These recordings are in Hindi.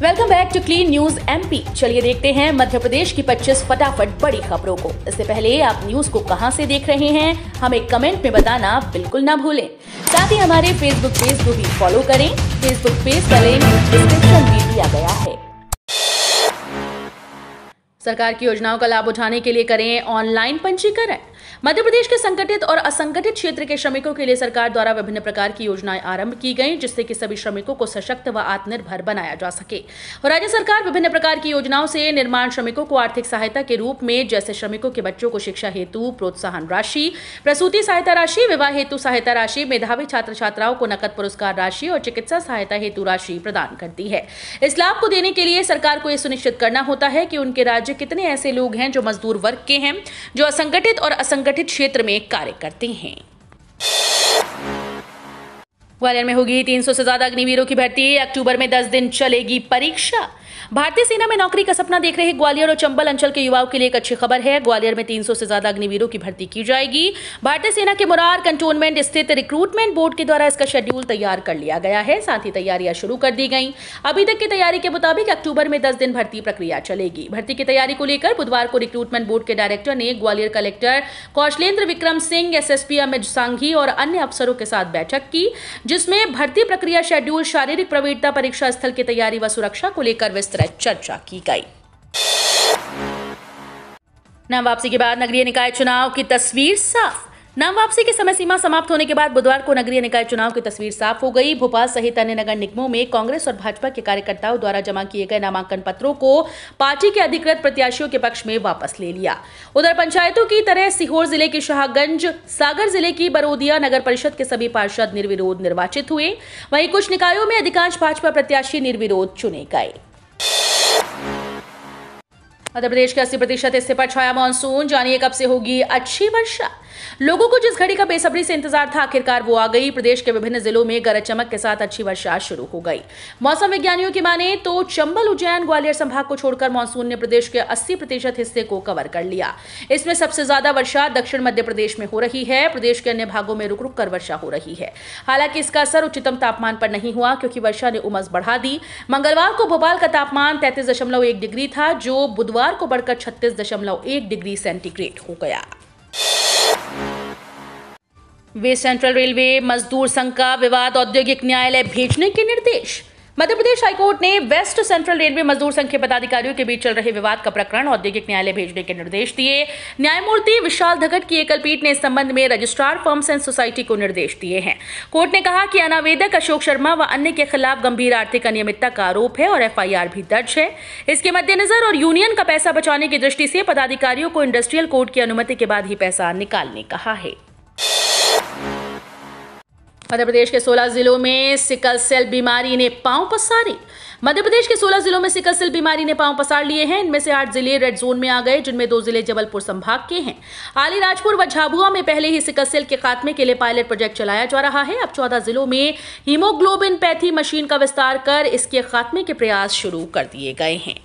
Welcome back to Clean News MP. चलिए देखते हैं मध्य प्रदेश की 25 फटाफट बड़ी खबरों को। इससे पहले आप न्यूज को कहां से देख रहे हैं हमें कमेंट में बताना बिल्कुल ना भूलें। साथ ही हमारे फेसबुक पेज को भी फॉलो करें। फेसबुक पेज का लिंक डिस्क्रिप्शन में दिया गया है। सरकार की योजनाओं का लाभ उठाने के लिए करें ऑनलाइन पंजीकरण। मध्य प्रदेश के संगठित और असंगठित क्षेत्र के श्रमिकों के लिए सरकार द्वारा विभिन्न प्रकार की योजनाएं आरंभ की गई, जिससे कि सभी श्रमिकों को सशक्त व आत्मनिर्भर बनाया जा सके। और राज्य सरकार विभिन्न प्रकार की योजनाओं से निर्माण श्रमिकों को आर्थिक सहायता के रूप में, जैसे श्रमिकों के बच्चों को शिक्षा हेतु प्रोत्साहन राशि, प्रसूति सहायता राशि, विवाह हेतु सहायता राशि, मेधावी छात्र छात्राओं को नकद पुरस्कार राशि और चिकित्सा सहायता हेतु राशि प्रदान करती है। इस लाभ को देने के लिए सरकार को यह सुनिश्चित करना होता है कि उनके राज्य कितने ऐसे लोग हैं जो मजदूर वर्ग के हैं, जो असंगठित और असंगठित क्षेत्र में कार्य करते हैं। ग्वालियर में होगी 300 से ज्यादा अग्निवीरों की भर्ती। अक्टूबर में 10 दिन चलेगी परीक्षा। भारतीय सेना में नौकरी का सपना देख रहे ग्वालियर और चंबल अंचल के युवाओं के लिए एक अच्छी खबर है। ग्वालियर में 300 से ज्यादा अग्निवीरों की भर्ती की जाएगी। भारतीय सेना के मुरार कंटोनमेंट स्थित रिक्रूटमेंट बोर्ड के द्वारा इसका शेड्यूल तैयार कर लिया गया है। साथ ही तैयारियां शुरू कर दी गई। अभी तक की तैयारी के मुताबिक अक्टूबर में 10 दिन भर्ती प्रक्रिया चलेगी। भर्ती की तैयारी को लेकर बुधवार को रिक्रूटमेंट बोर्ड के डायरेक्टर ने ग्वालियर कलेक्टर कौशलेंद्र विक्रम सिंह, एसएसपी अमित सांघी और अन्य अफसरों के साथ बैठक की, जिसमें भर्ती प्रक्रिया, शेड्यूल, शारीरिक प्रवीणता, परीक्षा स्थल की तैयारी व सुरक्षा को लेकर विस्तृत चर्चा की गई। नाम वापसी के बाद नगरीय निकाय चुनाव की तस्वीर साफ। नाम वापसी की समय सीमा समाप्त होने के बाद बुधवार को नगरीय निकाय चुनाव की तस्वीर साफ हो गई। भोपाल सहित अन्य नगर निगमों में कांग्रेस और भाजपा के कार्यकर्ताओं द्वारा जमा किए गए नामांकन पत्रों को पार्टी के अधिकृत प्रत्याशियों के पक्ष में वापस ले लिया। उधर पंचायतों की तरह सीहोर जिले की शाहगंज, सागर जिले की बरोदिया नगर परिषद के सभी पार्षद निर्विरोध निर्वाचित हुए। वहीं कुछ निकायों में अधिकांश भाजपा प्रत्याशी निर्विरोध चुने गए। मध्य प्रदेश के 80% हिस्से पर छाया मानसून। जानिए कब से होगी अच्छी वर्षा। लोगों को जिस घड़ी का बेसब्री से इंतजार था, आखिरकार वो आ गई। प्रदेश के विभिन्न जिलों में गरज चमक के साथ अच्छी वर्षा शुरू हो गई। मौसम विज्ञानियों की माने तो चंबल, उज्जैन, ग्वालियर संभाग को छोड़कर मानसून ने प्रदेश के 80% हिस्से को कवर कर लिया। इसमें सबसे ज्यादा वर्षा दक्षिण मध्य प्रदेश में हो रही है। प्रदेश के अन्य भागों में रुक रुक कर वर्षा हो रही है। हालांकि इसका असर उच्चतम तापमान पर नहीं हुआ, क्योंकि वर्षा ने उमस बढ़ा दी। मंगलवार को भोपाल का तापमान 33.1 डिग्री था, जो बुधवार को बढ़कर 36.1 डिग्री सेंटीग्रेड हो गया। वेस्ट सेंट्रल रेलवे मजदूर संघ का विवाद औद्योगिक न्यायालय भेजने के निर्देश। मध्य प्रदेश हाईकोर्ट ने वेस्ट सेंट्रल रेलवे मजदूर संघ के पदाधिकारियों के बीच चल रहे विवाद का प्रकरण औद्योगिक न्यायालय भेजने के निर्देश दिए। न्यायमूर्ति विशाल धगट की एकल पीठ ने इस संबंध में रजिस्ट्रार फर्म्स एंड सोसाइटी को निर्देश दिए हैं। कोर्ट ने कहा कि अनावेदक अशोक शर्मा व अन्य के खिलाफ गंभीर आर्थिक अनियमितता का आरोप है और एफआईआर भी दर्ज है। इसके मद्देनजर और यूनियन का पैसा बचाने की दृष्टि से पदाधिकारियों को इंडस्ट्रियल कोर्ट की अनुमति के बाद ही पैसा निकालने कहा है। मध्य प्रदेश के 16 जिलों में सिकल सेल बीमारी ने पांव पसारे। मध्य प्रदेश के 16 जिलों में सिकल सेल बीमारी ने पांव पसार लिए हैं। इनमें से 8 जिले रेड जोन में आ गए, जिनमें 2 जिले जबलपुर संभाग के हैं। अलीराजपुर व झाबुआ में पहले ही सिकल सेल के खात्मे के लिए पायलट प्रोजेक्ट चलाया जा रहा है। अब 14 जिलों में हीमोग्लोबिन पैथी मशीन का विस्तार कर इसके खात्मे के प्रयास शुरू कर दिए गए हैं।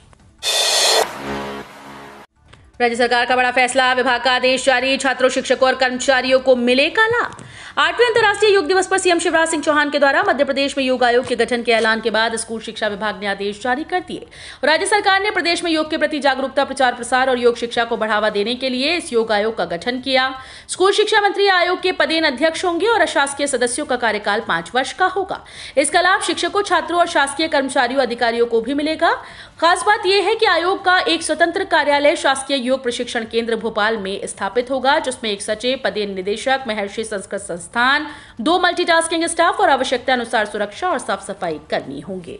राज्य सरकार का बड़ा फैसला, विभाग का आदेश जारी। छात्रों, शिक्षकों और कर्मचारियों को मिलेगा लाभ। 8वें अंतर्राष्ट्रीय योग दिवस पर सीएम शिवराज सिंह चौहान के द्वारा मध्य प्रदेश में योग आयोग के गठन के ऐलान के बाद स्कूल शिक्षा विभाग ने आदेश जारी कर दिए। राज्य सरकार ने प्रदेश में योग के प्रति जागरूकता, प्रचार प्रसार और योग शिक्षा को बढ़ावा देने के लिए इस योग आयोग का गठन किया। स्कूल शिक्षा मंत्री आयोग के पदेन अध्यक्ष होंगे और अशासकीय सदस्यों का कार्यकाल 5 वर्ष का होगा। इसका लाभ शिक्षकों, छात्रों और शासकीय कर्मचारियों, अधिकारियों को भी मिलेगा। खास बात यह है कि आयोग का एक स्वतंत्र कार्यालय शासकीय योग प्रशिक्षण केंद्र भोपाल में स्थापित होगा, जिसमें एक सचिव, पदेन निदेशक, महर्षि संस्कृत संस्थान, 2 मल्टीटास्किंग स्टाफ और आवश्यकता अनुसार सुरक्षा और साफ सफाई कर्मी होंगे।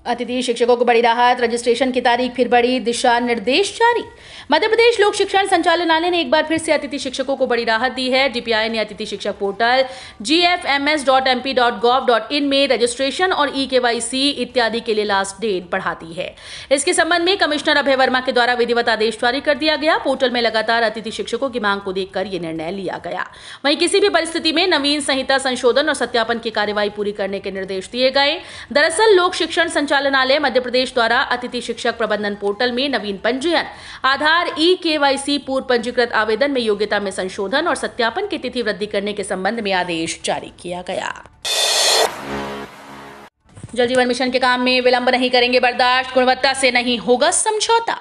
अतिथि शिक्षकों को बड़ी राहत। रजिस्ट्रेशन की तारीख फिर बढ़ी, दिशा निर्देश जारी। मध्य प्रदेश लोक शिक्षण संचालनालय ने एक बार फिर से अतिथि शिक्षकों को बड़ी राहत दी है। डीपीआई ने अतिथि शिक्षक पोर्टल gfms.mp.gov.in में रजिस्ट्रेशन और ई-केवाईसी इत्यादि के लिए लास्ट डेट बढ़ा दी है। इसके संबंध में कमिश्नर अभय वर्मा के द्वारा विधिवत आदेश जारी कर दिया गया। पोर्टल में लगातार अतिथि शिक्षकों की मांग को देखकर यह निर्णय लिया गया। वहीं किसी भी परिस्थिति में नवीन संहिता संशोधन और सत्यापन की कार्यवाही पूरी करने के निर्देश दिए गए। दरअसल लोक शिक्षण संचालनालय मध्य प्रदेश द्वारा अतिथि शिक्षक प्रबंधन पोर्टल में नवीन पंजीयन, आधार, ई-केवाईसी, पूर्व पंजीकृत आवेदन में योग्यता में संशोधन और सत्यापन की तिथि वृद्धि करने के संबंध में आदेश जारी किया गया। जल जीवन मिशन के काम में विलंब नहीं करेंगे बर्दाश्त, गुणवत्ता से नहीं होगा समझौता।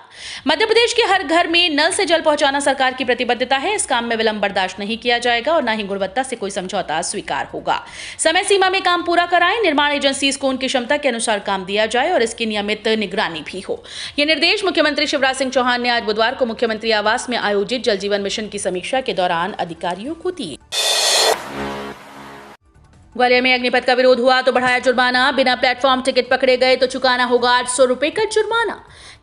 मध्य प्रदेश के हर घर में नल से जल पहुंचाना सरकार की प्रतिबद्धता है। इस काम में विलंब बर्दाश्त नहीं किया जाएगा और न ही गुणवत्ता से कोई समझौता स्वीकार होगा। समय सीमा में काम पूरा कराएं, निर्माण एजेंसीज को उनकी क्षमता के अनुसार काम दिया जाए और इसकी नियमित निगरानी भी हो। ये निर्देश मुख्यमंत्री शिवराज सिंह चौहान ने आज बुधवार को मुख्यमंत्री आवास में आयोजित जल जीवन मिशन की समीक्षा के दौरान अधिकारियों को दिए। ग्वालियर में अग्निपथ का विरोध हुआ तो बढ़ाया जुर्माना, बिना प्लेटफॉर्म टिकट पकड़े गए तो चुकाना होगा 800 रुपए का जुर्माना।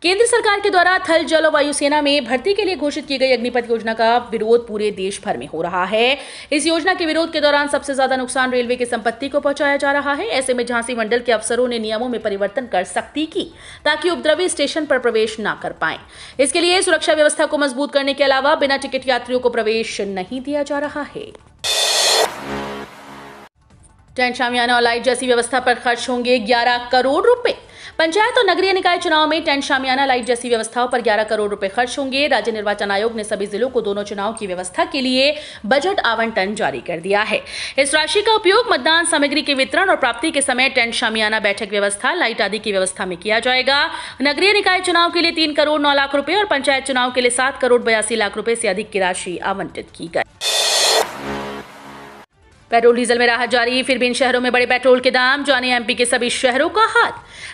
केंद्र सरकार के द्वारा थल जल और वायुसेना में भर्ती के लिए घोषित की गई अग्निपथ योजना का विरोध पूरे देश भर में हो रहा है। इस योजना के विरोध के दौरान सबसे ज्यादा नुकसान रेलवे की संपत्ति को पहुंचाया जा रहा है। ऐसे में झांसी मंडल के अफसरों ने नियमों में परिवर्तन कर सख्ती की ताकि उपद्रवी स्टेशन पर प्रवेश न कर पाए। इसके लिए सुरक्षा व्यवस्था को मजबूत करने के अलावा बिना टिकट यात्रियों को प्रवेश नहीं दिया जा रहा है। टेंट, शामियाना और लाइट जैसी व्यवस्था पर खर्च होंगे 11 करोड़ रुपए। पंचायत और नगरीय निकाय चुनाव में टेंट, शामियाना, लाइट जैसी व्यवस्थाओं पर 11 करोड़ रुपए खर्च होंगे। राज्य निर्वाचन आयोग ने सभी जिलों को दोनों चुनाव की व्यवस्था के लिए बजट आवंटन जारी कर दिया है। इस राशि का उपयोग मतदान सामग्री के वितरण और प्राप्ति के समय टेंट, शामियाना, बैठक व्यवस्था, लाइट आदि की व्यवस्था में किया जाएगा। नगरीय निकाय चुनाव के लिए 3 करोड़ 9 लाख रुपए और पंचायत चुनाव के लिए 7 करोड़ 82 लाख रुपए से अधिक की राशि आवंटित की गई। पेट्रोल डीजल में राहत जारी, फिर भी इन शहरों में बढ़े पेट्रोल के दाम, जाने एमपी के सभी शहरों का हाल।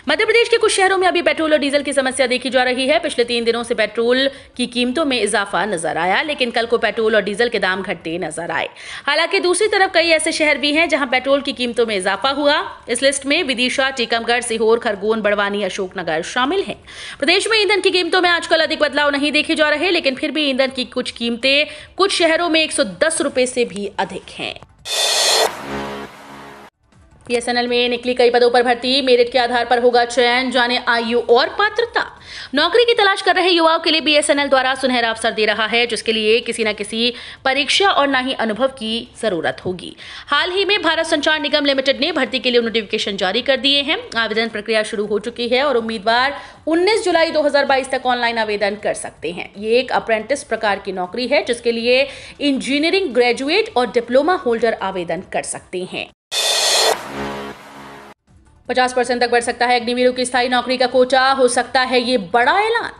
मध्य प्रदेश के कुछ शहरों में अभी पेट्रोल और डीजल की समस्या देखी जा रही है। पिछले 3 दिनों से पेट्रोल की कीमतों में इजाफा नजर आया, लेकिन कल को पेट्रोल और डीजल के दाम घटते नजर आए। हालांकि दूसरी तरफ कई ऐसे शहर भी हैं जहां पेट्रोल की कीमतों में इजाफा हुआ। इस लिस्ट में विदिशा, टीकमगढ़, सीहोर, खरगोन, बड़वानी, अशोकनगर शामिल हैं। प्रदेश में ईंधन की कीमतों में आजकल अधिक बदलाव नहीं देखे जा रहे, लेकिन फिर भी ईंधन की कुछ कीमतें कुछ शहरों में 110 रुपए से भी अधिक हैं। बीएसएनएल में निकली कई पदों पर भर्ती, मेरिट के आधार पर होगा चयन, जाने आयु और पात्रता। नौकरी की तलाश कर रहे युवाओं के लिए बीएसएनएल द्वारा सुनहरा अवसर दे रहा है, जिसके लिए किसी न किसी परीक्षा और न ही अनुभव की जरूरत होगी। हाल ही में भारत संचार निगम लिमिटेड ने भर्ती के लिए नोटिफिकेशन जारी कर दिए हैं। आवेदन प्रक्रिया शुरू हो चुकी है और उम्मीदवार 19 जुलाई 2022 तक ऑनलाइन आवेदन कर सकते हैं। ये एक अप्रेंटिस प्रकार की नौकरी है, जिसके लिए इंजीनियरिंग ग्रेजुएट और डिप्लोमा होल्डर आवेदन कर सकते हैं। 50% तक बढ़ सकता है अग्निवीरों की स्थायी नौकरी का कोटा, हो सकता है ये बड़ा ऐलान।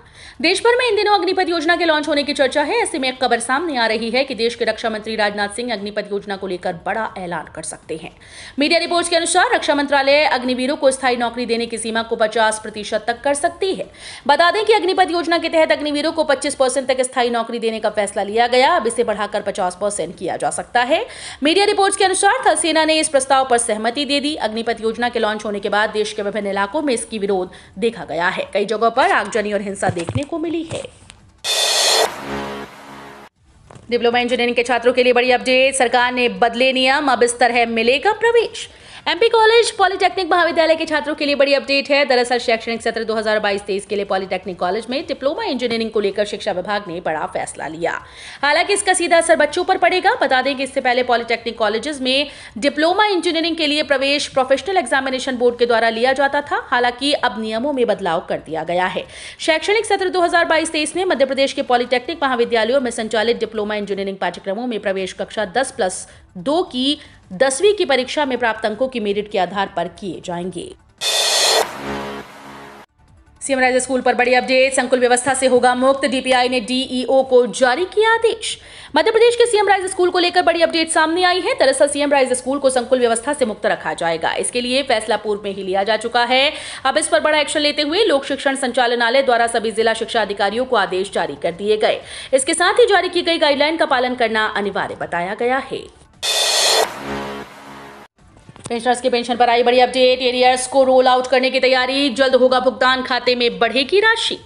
देश भर में इन दिनों अग्निपथ योजना के लॉन्च होने की चर्चा है। ऐसे में एक खबर सामने आ रही है कि देश के रक्षा मंत्री राजनाथ सिंह अग्निपथ योजना को लेकर बड़ा ऐलान कर सकते हैं। मीडिया रिपोर्ट्स के अनुसार रक्षा मंत्रालय अग्निवीरों को स्थायी नौकरी देने की सीमा को 50% तक कर सकती है। बता दें कि अग्निपथ योजना के तहत अग्निवीरों को 25% तक स्थायी नौकरी देने का फैसला लिया गया। अब इसे बढ़ाकर 50% किया जा सकता है। मीडिया रिपोर्ट्स के अनुसार थल सेना ने इस प्रस्ताव पर सहमति दे दी। अग्निपथ योजना के लॉन्च होने के बाद देश के विभिन्न इलाकों में इसकी विरोध देखा गया है। कई जगहों पर आगजनी और हिंसा देखने को मिली है। डिप्लोमा इंजीनियरिंग के छात्रों के लिए बड़ी अपडेट, सरकार ने बदले नियम, अब इस तरह मिलेगा प्रवेश। एमपी कॉलेज पॉलिटेक्निक महाविद्यालय के छात्रों के लिए बड़ी अपडेट है। दरअसल शैक्षणिक सत्र 2022-23 के लिए पॉलिटेक्निक कॉलेज में डिप्लोमा इंजीनियरिंग को लेकर शिक्षा विभाग ने बड़ा फैसला लिया। हालांकि इसका सीधा असर बच्चों पर पड़ेगा। बता दें कि इससे पहले पॉलिटेक्निक कॉलेजेस में डिप्लोमा इंजीनियरिंग के लिए प्रवेश प्रोफेशनल एग्जामिनेशन बोर्ड के द्वारा लिया जाता था। हालांकि अब नियमों में बदलाव कर दिया गया है। शैक्षणिक सत्र 2022-23 में मध्य प्रदेश के पॉलिटेक्निक महाविद्यालयों में संचालित डिप्लोमा इंजीनियरिंग पाठ्यक्रमों में प्रवेश कक्षा 10+2 की 10वीं की परीक्षा में प्राप्त अंकों की मेरिट के आधार पर किए जाएंगे। सीएम राइज स्कूल पर बड़ी अपडेट, संकुल व्यवस्था से होगा मुक्त। डीपीआई ने डीईओ को जारी किया आदेश। मध्य प्रदेश के सीएम राइज स्कूल को लेकर बड़ी अपडेट सामने आई है। दरअसल सीएम राइज स्कूल को संकुल व्यवस्था से मुक्त रखा जाएगा। इसके लिए फैसला पूर्व में ही लिया जा चुका है। अब इस पर बड़ा एक्शन लेते हुए लोक शिक्षण संचालनालय द्वारा सभी जिला शिक्षा अधिकारियों को आदेश जारी कर दिए गए। इसके साथ ही जारी की गई गाइडलाइन का पालन करना अनिवार्य बताया गया है। पेंशनर्स के पेंशन पर आई बड़ी अपडेट, एरियर्स को रोल आउट करने की तैयारी, जल्द होगा भुगतान, खाते में बढ़ेगी राशि।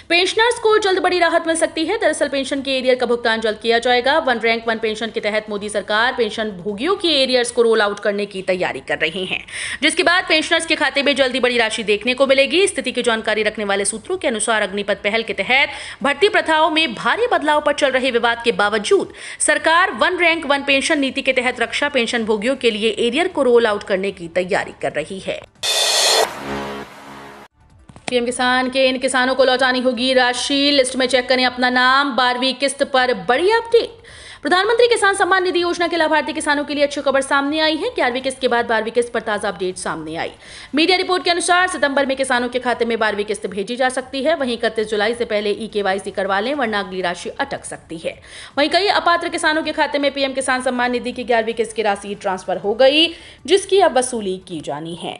पेंशनर्स को जल्द बड़ी राहत मिल सकती है। दरअसल पेंशन के एरियर का भुगतान जल्द किया जाएगा। 1 रैंक 1 पेंशन के तहत मोदी सरकार पेंशन भोगियों के एरियर्स को रोल आउट करने की तैयारी कर रही है, जिसके बाद पेंशनर्स के खाते में जल्दी बड़ी राशि देखने को मिलेगी। स्थिति की जानकारी रखने वाले सूत्रों के अनुसार अग्निपथ पहल के तहत भर्ती प्रथाओं में भारी बदलाव पर चल रहे विवाद के बावजूद सरकार 1 रैंक 1 पेंशन नीति के तहत रक्षा पेंशन भोगियों के लिए एरियर को रोल आउट करने की तैयारी कर रही है। पीएम किसान के इन किसानों को लौटानी होगी राशि, लिस्ट में चेक करें अपना नाम। 12वीं किस्त पर बड़ी अपडेट। प्रधानमंत्री किसान सम्मान निधि योजना के लाभार्थी किसानों के लिए अच्छी खबर सामने आई है। 11वीं किस्त के बाद 12वीं किस्त पर ताजा अपडेट सामने आई। मीडिया रिपोर्ट के अनुसार सितंबर में किसानों के खाते में 12वीं किस्त भेजी जा सकती है। वहीं 31 जुलाई से पहले KYC करवा लें, वरना अगली राशि अटक सकती है। वहीं कई अपात्र किसानों के खाते में PM किसान सम्मान निधि की 11वीं किस्त की राशि ट्रांसफर हो गई, जिसकी अब वसूली की जानी है।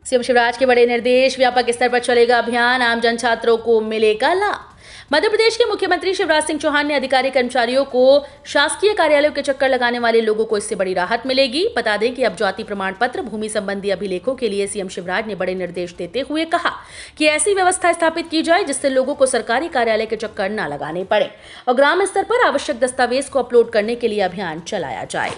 सीएम शिवराज के बड़े निर्देश, व्यापक स्तर पर चलेगा अभियान, आम जन छात्रों को मिलेगा लाभ। मध्य प्रदेश के मुख्यमंत्री शिवराज सिंह चौहान ने अधिकारी कर्मचारियों को शासकीय कार्यालयों के चक्कर लगाने वाले लोगों को इससे बड़ी राहत मिलेगी। बता दें कि अब जाति प्रमाण पत्र, भूमि संबंधी अभिलेखों के लिए सीएम शिवराज ने बड़े निर्देश देते हुए कहा कि ऐसी व्यवस्था स्थापित की जाए जिससे लोगों को सरकारी कार्यालय के चक्कर न लगाने पड़े और ग्राम स्तर पर आवश्यक दस्तावेज को अपलोड करने के लिए अभियान चलाया जाए।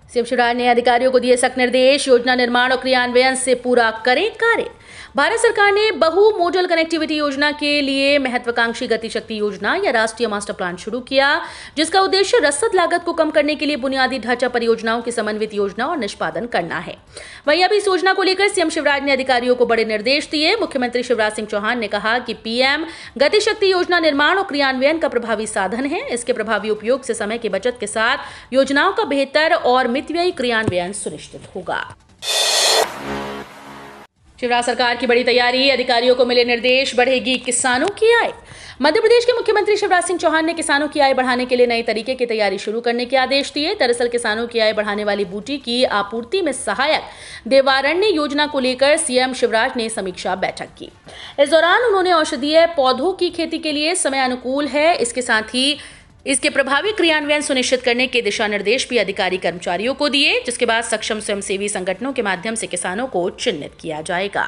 सीएम शिवराज ने अधिकारियों को दिए सख्त निर्देश, योजना निर्माण और क्रियान्वयन से पूरा करें कार्य। भारत सरकार ने बहु मोडल कनेक्टिविटी योजना के लिए महत्वाकांक्षी गति शक्ति योजना या राष्ट्रीय मास्टर प्लान शुरू किया, जिसका उद्देश्य रसद लागत को कम करने के लिए बुनियादी ढांचा परियोजनाओं की समन्वित योजना और निष्पादन करना है। वहीं अब इस योजना को लेकर सीएम शिवराज ने अधिकारियों को बड़े निर्देश दिए। मुख्यमंत्री शिवराज सिंह चौहान ने कहा कि PM गति शक्ति योजना निर्माण और क्रियान्वयन का प्रभावी साधन है। इसके प्रभावी उपयोग से समय की बचत के साथ योजनाओं का बेहतर और मितव्ययी क्रियान्वयन सुनिश्चित होगा। शिवराज सरकार की बड़ी तैयारी, अधिकारियों को मिले निर्देश, बढ़ेगी किसानों की आय। मध्य प्रदेश के मुख्यमंत्री शिवराज सिंह चौहान ने किसानों की आय बढ़ाने के लिए नए तरीके की तैयारी शुरू करने के आदेश दिए। दरअसल किसानों की आय बढ़ाने वाली बूटी की आपूर्ति में सहायक देवारण्य योजना को लेकर सीएम शिवराज ने समीक्षा बैठक की। इस दौरान उन्होंने औषधीय पौधों की खेती के लिए समय अनुकूल है, इसके साथ ही इसके प्रभावी क्रियान्वयन सुनिश्चित करने के दिशा निर्देश भी अधिकारी कर्मचारियों को दिए, जिसके बाद सक्षम स्वयंसेवी संगठनों के माध्यम से किसानों को चिन्हित किया जाएगा।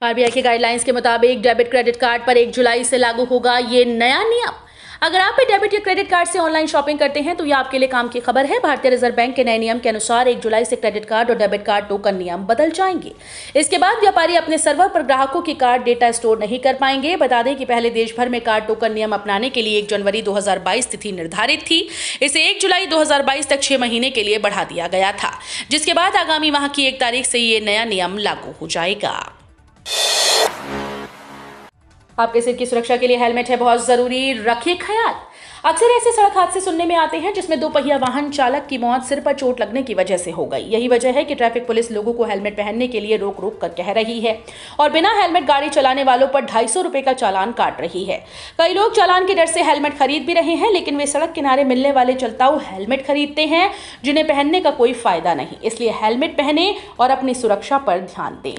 RBI के गाइडलाइंस के मुताबिक डेबिट क्रेडिट कार्ड पर 1 जुलाई से लागू होगा ये नया नियम। अगर आप भी डेबिट या क्रेडिट कार्ड से ऑनलाइन शॉपिंग करते हैं तो ये आपके लिए काम की खबर है। भारतीय रिजर्व बैंक के नए नियम के अनुसार 1 जुलाई से क्रेडिट कार्ड और डेबिट कार्ड टोकन नियम बदल जाएंगे। इसके बाद व्यापारी अपने सर्वर पर ग्राहकों की कार्ड डेटा स्टोर नहीं कर पाएंगे। बता दें कि पहले देश भर में कार्ड टोकन नियम अपनाने के लिए 1 जनवरी 2022 तिथि निर्धारित थी। इसे 1 जुलाई 2022 तक 6 महीने के लिए बढ़ा दिया गया था, जिसके बाद आगामी माह की 1 तारीख से ये नया नियम लागू हो जाएगा। आपके सिर की सुरक्षा के लिए हेलमेट है बहुत जरूरी, रखिए ख्याल। अक्सर ऐसे सड़क हादसे सुनने में आते हैं जिसमें 2 पहिया वाहन चालक की मौत सिर पर चोट लगने की वजह से हो गई। यही वजह है कि ट्रैफिक पुलिस लोगों को हेलमेट पहनने के लिए रोक रोक कर कह रही है और बिना हेलमेट गाड़ी चलाने वालों पर 250 रुपए का चालान काट रही है। कई लोग चालान के डर से हेलमेट खरीद भी रहे हैं, लेकिन वे सड़क किनारे मिलने वाले चलताऊ हेलमेट खरीदते हैं जिन्हें पहनने का कोई फायदा नहीं। इसलिए हेलमेट पहने और अपनी सुरक्षा पर ध्यान दें।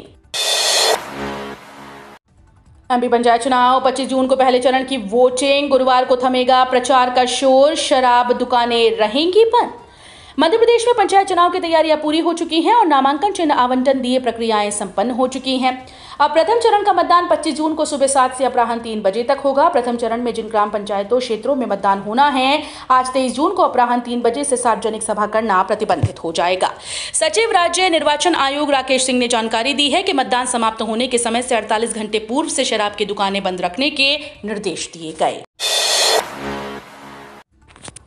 MP पंचायत चुनाव 25 जून को पहले चरण की वोटिंग। गुरुवार को थमेगा प्रचार का शोर, शराब दुकानें रहेंगी बंद। मध्य प्रदेश में पंचायत चुनाव की तैयारियां पूरी हो चुकी हैं और नामांकन चिन्ह आवंटन दिए प्रक्रियाएं संपन्न हो चुकी हैं। अब प्रथम चरण का मतदान 25 जून को सुबह 7 से अपराह्न 3 बजे तक होगा। प्रथम चरण में जिन ग्राम पंचायतों क्षेत्रों में मतदान होना है, आज 23 जून को अपराह्न 3 बजे से सार्वजनिक सभा करना प्रतिबंधित हो जाएगा। सचिव राज्य निर्वाचन आयोग राकेश सिंह ने जानकारी दी है कि मतदान समाप्त होने के समय से 48 घंटे पूर्व से शराब की दुकानें बंद रखने के निर्देश दिए गए।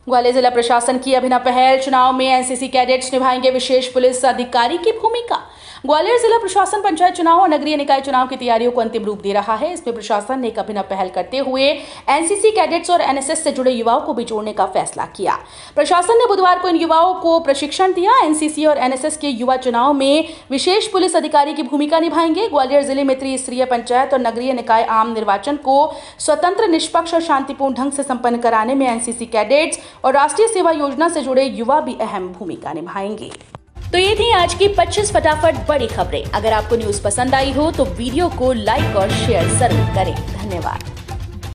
ग्वालियर जिला प्रशासन की अभिनव पहल, चुनाव में एनसीसी कैडेट्स निभाएंगे विशेष पुलिस अधिकारी की भूमिका। ग्वालियर जिला प्रशासन पंचायत चुनाव और नगरीय निकाय चुनाव की तैयारियों को अंतिम रूप दे रहा है। इसमें प्रशासन ने एक अभिनव पहल करते हुए एनसीसी कैडेट्स और एनएसएस से जुड़े युवाओं को भी जोड़ने का फैसला किया। प्रशासन ने बुधवार को इन युवाओं को प्रशिक्षण दिया। एनसीसी और एनएसएस के युवा चुनाव में विशेष पुलिस अधिकारी की भूमिका निभाएंगे। ग्वालियर जिले में त्रिस्तरीय पंचायत और नगरीय निकाय आम निर्वाचन को स्वतंत्र, निष्पक्ष और शांतिपूर्ण ढंग से संपन्न कराने में एनसीसी कैडेट्स और राष्ट्रीय सेवा योजना से जुड़े युवा भी अहम भूमिका निभाएंगे। तो ये थी आज की 25 फटाफट बड़ी खबरें। अगर आपको न्यूज़ पसंद आई हो तो वीडियो को लाइक और शेयर जरूर करें। धन्यवाद।